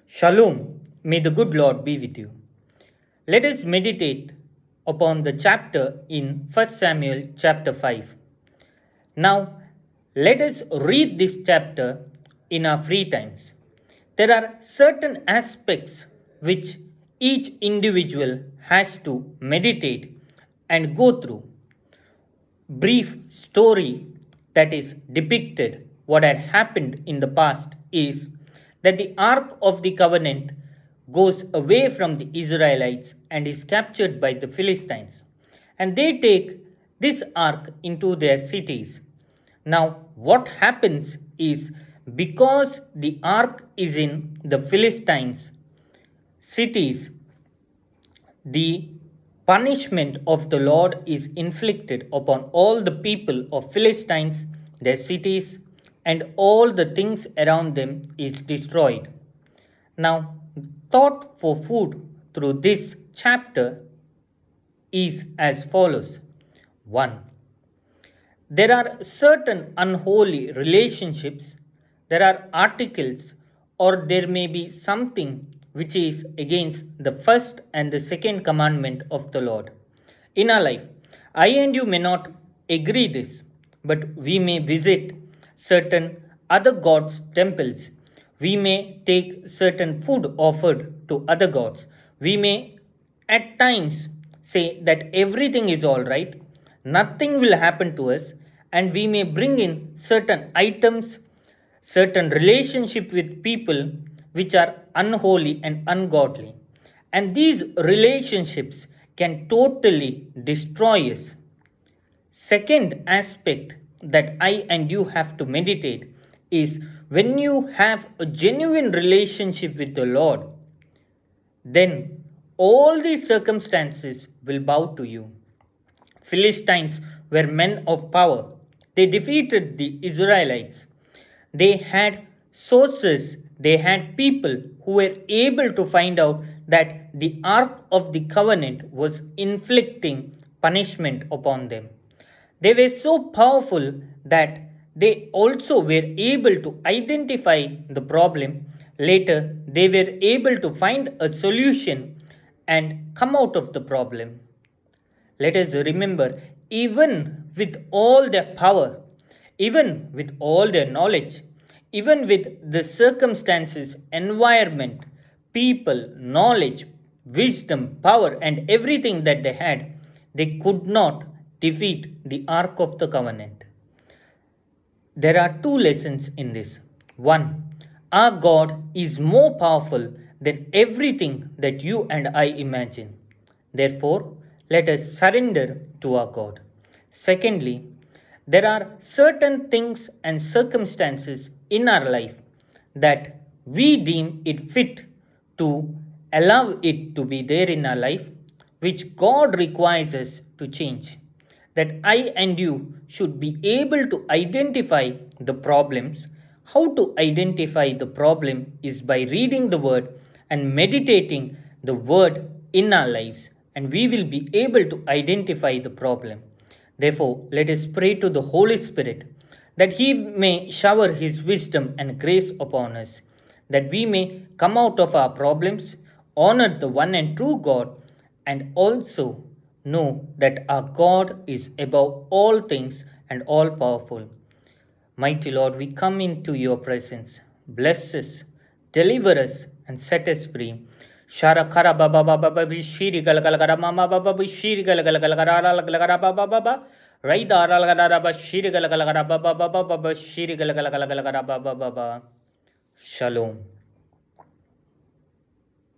Shalom, may the good Lord be with you. Let us meditate upon the chapter in 1 Samuel chapter 5. Now, let us read this chapter in our free times. There are certain aspects which each individual has to meditate and go through. Brief story that is depicted what had happened in the past is that the Ark of the Covenant goes away from the Israelites and is captured by the Philistines. And they take this ark into their cities. Now, what happens is because the ark is in the Philistines' cities, the punishment of the Lord is inflicted upon all the people of Philistines, their cities, and all the things around them is destroyed. Now, thought for food through this chapter is as follows. 1. There are certain unholy relationships, there are articles, or there may be something which is against the first and the second commandment of the Lord. In our life, I and you may not agree this, but we may visit certain other gods' temples. We may take certain food offered to other gods. We may at times say that everything is all right, nothing will happen to us, and we may bring in certain items, certain relationship with people which are unholy and ungodly. And these relationships can totally destroy us. Second aspect that I and you have to meditate is when you have a genuine relationship with the Lord, then all these circumstances will bow to you. Philistines were men of power. They defeated the Israelites. They had sources, they had people who were able to find out that the Ark of the Covenant was inflicting punishment upon them. They were so powerful that they also were able to identify the problem. Later, they were able to find a solution and come out of the problem. Let us remember, even with all their power, even with all their knowledge, even with the circumstances, environment, people, knowledge, wisdom, power, and everything that they had, they could not defeat the Ark of the Covenant. There are two lessons in this. One, our God is more powerful than everything that you and I imagine. Therefore, let us surrender to our God. Secondly, there are certain things and circumstances in our life that we deem it fit to allow it to be there in our life, which God requires us to change. That I and you should be able to identify the problems. How to identify the problem is by reading the word and meditating the word in our lives, and we will be able to identify the problem. Therefore, let us pray to the Holy Spirit that He may shower His wisdom and grace upon us, that we may come out of our problems, honor the one and true God, and also know that our God is above all things and all powerful. Mighty Lord, we come into your presence. Bless us, deliver us, and set us free. Shara kara baba baba baba shiri gal gal gara mama baba shiri gal gal gal gara gal gara baba baba raida gal gara baba shiri gal gal gara baba baba baba shiri gal gal gal gara baba baba. Shalom.